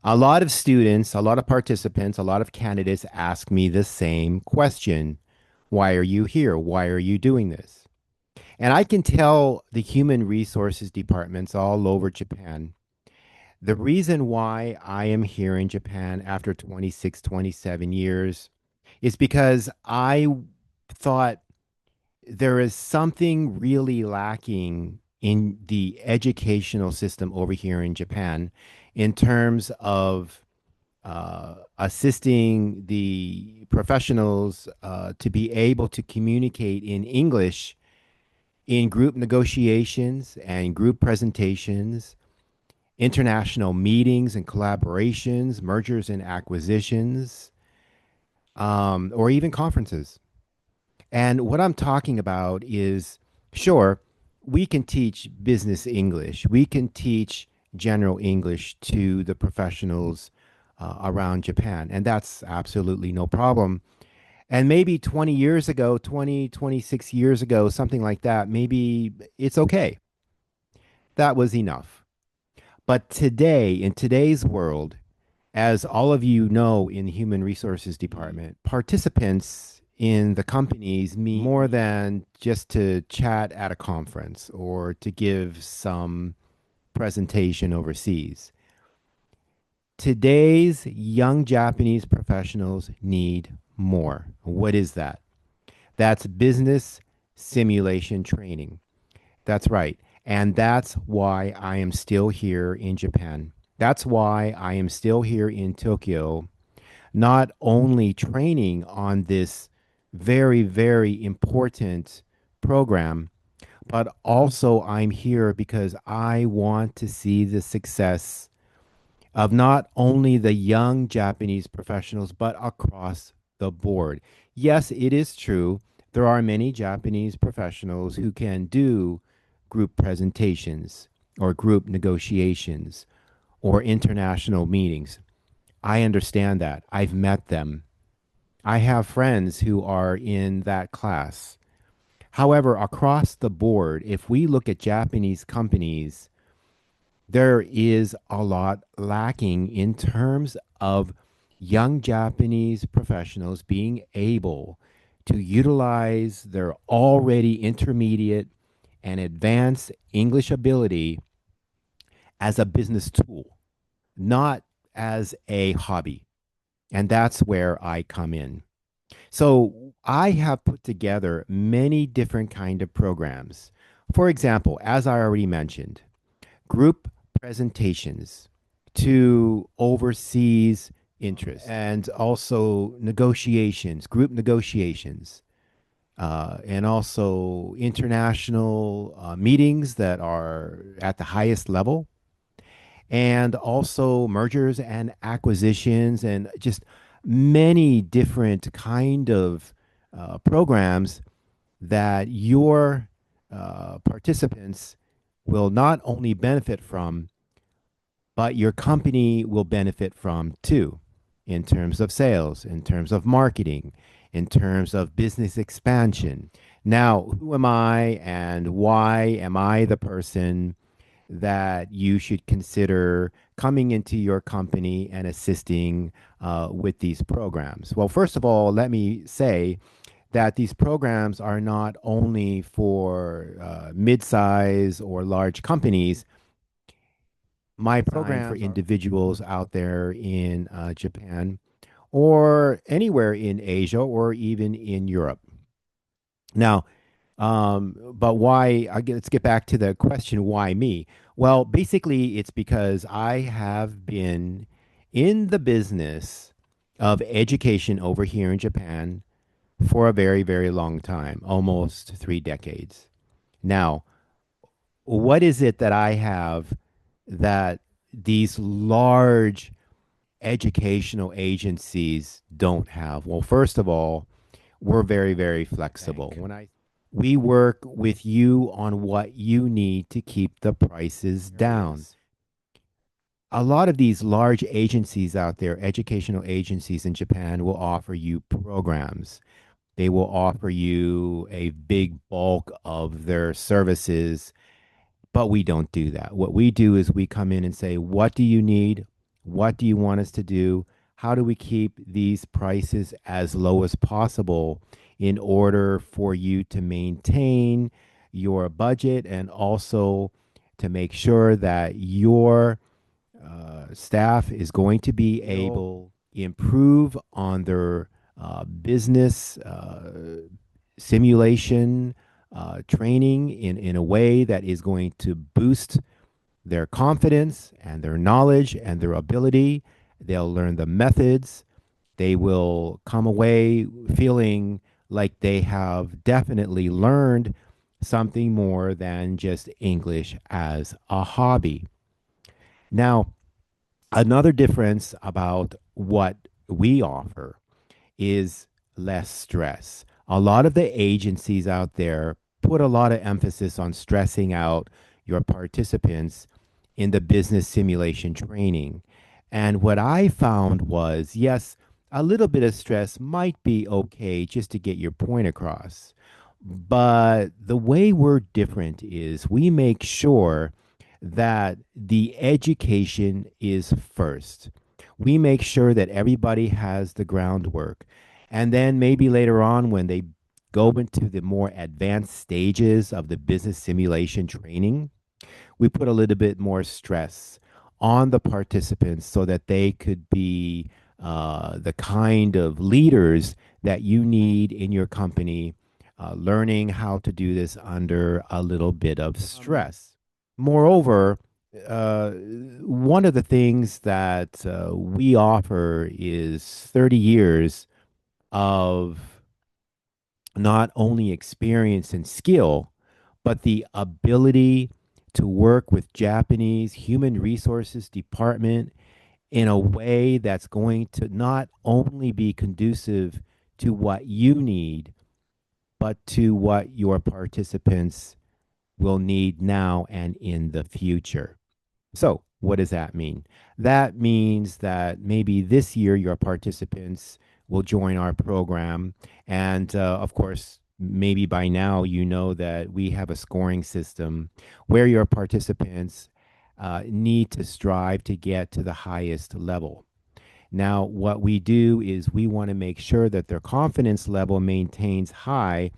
A lot of students, a lot of participants, a lot of candidates ask me the same question. Why are you here? Why are you doing this? And I can tell the human resources departments all over Japan the reason why I am here in Japan after 26, 27 years is because I thought there is something really lacking in the educational system over here in Japan in terms of assisting the professionals to be able to communicate in English in group negotiations and group presentations, international meetings and collaborations, mergers and acquisitions, or even conferences. And what I'm talking about is sure, we can teach business English, we can teach general English to the professionals around Japan, and that's absolutely no problem. And maybe 20 years ago, 20, 26 years ago, something like that, maybe it's okay. That was enough. But today, in today's world, as all of you know in the Human Resources Department, participants in the companies meet more than just to chat at a conference or to give some presentation overseas. Today's young Japanese professionals need more. What is that? That's business simulation training. That's right. And that's why I am still here in Japan. That's why I am still here in Tokyo, not only training on this very, very important program, but also I'm here because I want to see the success of not only the young Japanese professionals, but across the board. Yes, it is true. There are many Japanese professionals who can do group presentations or group negotiations or international meetings. I understand that. I've met them. I have friends who are in that class. However, across the board, if we look at Japanese companies, there is a lot lacking in terms of young Japanese professionals being able to utilize their already intermediate and advanced English ability as a business tool, not as a hobby. And that's where I come in. So I have put together many different kind of programs. For example, as I already mentioned, group presentations to overseas interests and also negotiations, group negotiations, and also international meetings that are at the highest level, and also mergers and acquisitions, and just many different kind of programs that your participants will not only benefit from, but your company will benefit from too, in terms of sales, in terms of marketing, in terms of business expansion. Now, who am I and why am I the person that you should consider coming into your company and assisting with these programs? Well, first of all, let me say that these programs are not only for mid-size or large companies. My program for individuals out there in Japan or anywhere in Asia or even in Europe. Now, but why? Let's get back to the question, why me? Well, basically, it's because I have been in the business of education over here in Japan for a very, very long time, almost 3 decades. Now, what is it that I have that these large educational agencies don't have? Well, first of all, we're very, very flexible. We work with you on what you need to keep the prices down. A lot of these large agencies out there, educational agencies in Japan, will offer you programs. They will offer you a big bulk of their services, but we don't do that. What we do is we come in and say, what do you need? What do you want us to do? How do we keep these prices as low as possible in order for you to maintain your budget and also to make sure that your staff is going to be able to improve on their business simulation training in a way that is going to boost their confidence and their knowledge and their ability. They'll learn the methods. They will come away feeling like they have definitely learned something more than just English as a hobby. Now, another difference about what we offer is less stress. A lot of the agencies out there put a lot of emphasis on stressing out your participants in the business simulation training. And what I found was, yes, a little bit of stress might be okay just to get your point across. But the way we're different is we make sure that the education is first. We make sure that everybody has the groundwork. And then maybe later on, when they go into the more advanced stages of the business simulation training, we put a little bit more stress on the participants so that they could be the kind of leaders that you need in your company, learning how to do this under a little bit of stress. Moreover, one of the things that we offer is 30 years of not only experience and skill, but the ability to work with Japanese human resources department in a way that's going to not only be conducive to what you need, but to what your participants will need now and in the future. So, what does that mean? That means that maybe this year your participants will join our program. And of course, maybe by now you know that we have a scoring system where your participants need to strive to get to the highest level. Now, what we do is we want to make sure that their confidence level maintains high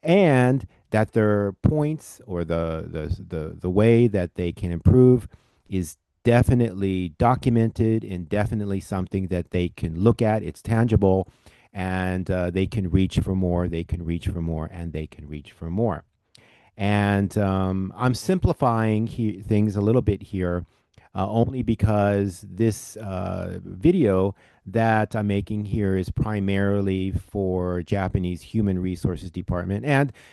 and that their points or the way that they can improve is definitely documented and definitely something that they can look at. It's tangible, and they can reach for more. They can reach for more, and they can reach for more. And I'm simplifying things a little bit here, only because this video that I'm making here is primarily for Japanese Human Resources Department.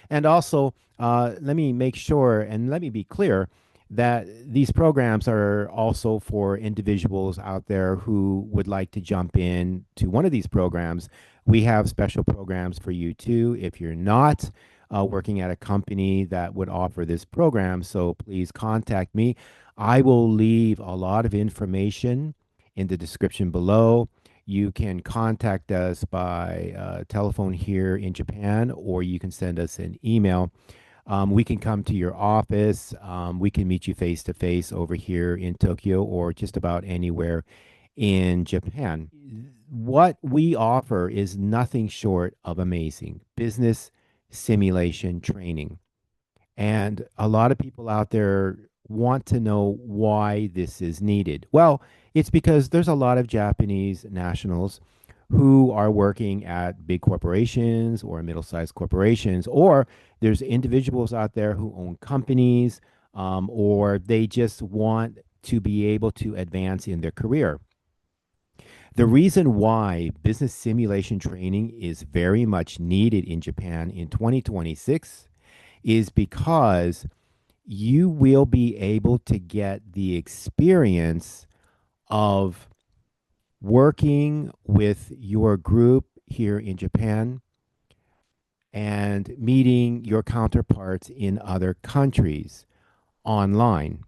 And also, let me make sure and let me be clear that these programs are also for individuals out there who would like to jump in to one of these programs. We have special programs for you too if you're not working at a company that would offer this program. So please contact me. I will leave a lot of information in the description below. You can contact us by telephone here in Japan, or you can send us an email. We can come to your office. We can meet you face to face over here in Tokyo or just about anywhere in Japan. What we offer is nothing short of amazing business simulation training. And a lot of people out there want to know why this is needed. Well, it's because there's a lot of Japanese nationals who are working at big corporations or middle-sized corporations, or there's individuals out there who own companies, or they just want to be able to advance in their career. The reason why business simulation training is very much needed in Japan in 2026 is because you will be able to get the experience of working with your group here in Japan and meeting your counterparts in other countries online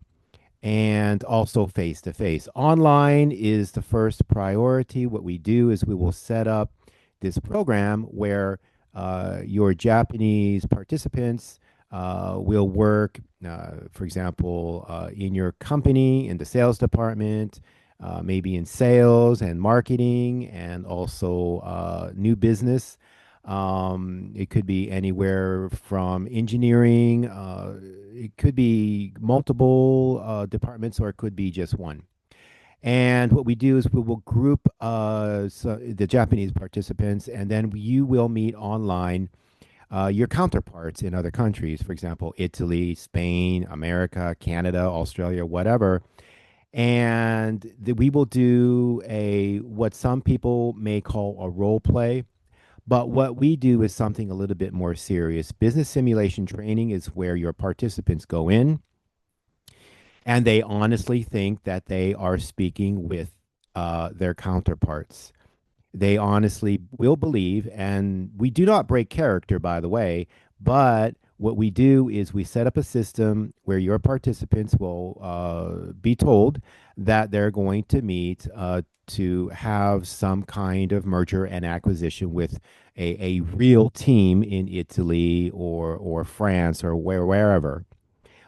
and also face to face. Online is the first priority. What we do is we will set up this program where your Japanese participants will work, for example, in your company, in the sales department, maybe in sales and marketing and also new business. It could be anywhere from engineering, it could be multiple departments, or it could be just one. And what we do is we will group the Japanese participants, and then you will meet online your counterparts in other countries, for example, Italy, Spain, America, Canada, Australia, whatever. And we will do what some people may call a role play. But what we do is something a little bit more serious. Business simulation training is where your participants go in and they honestly think that they are speaking with their counterparts. They honestly will believe, and we do not break character, by the way, but what we do is we set up a system where your participants will be told that they're going to meet to have some kind of merger and acquisition with a real team in Italy or France or wherever.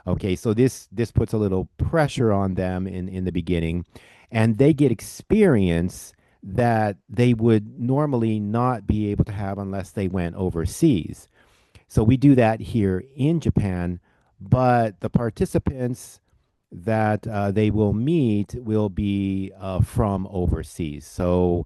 Okay, so this puts a little pressure on them in the beginning, and they get experience that they would normally not be able to have unless they went overseas. So we do that here in Japan, but the participants that they will meet will be from overseas. So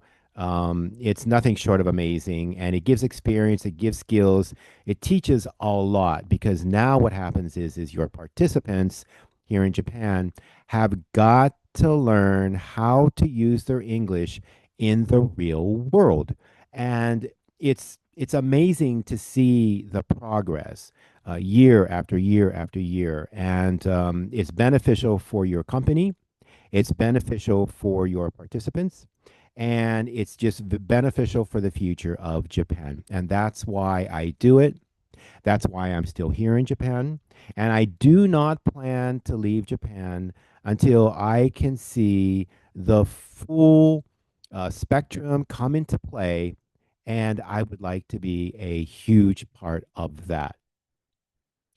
it's nothing short of amazing, and it gives experience, it gives skills, it teaches a lot because now what happens is your participants here in Japan have got to learn how to use their English in the real world, and it's amazing to see the progress year after year after year, and it's beneficial for your company, it's beneficial for your participants, and it's just beneficial for the future of Japan. And that's why I do it. That's why I'm still here in Japan. And I do not plan to leave Japan until I can see the full spectrum come into play. And I would like to be a huge part of that.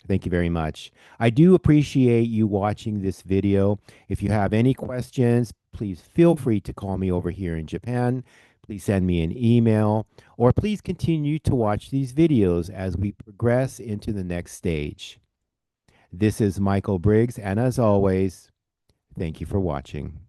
Thank you very much. I do appreciate you watching this video. If you have any questions, please feel free to call me over here in Japan. Please send me an email, or please continue to watch these videos as we progress into the next stage. This is Michael Briggs, and as always, thank you for watching.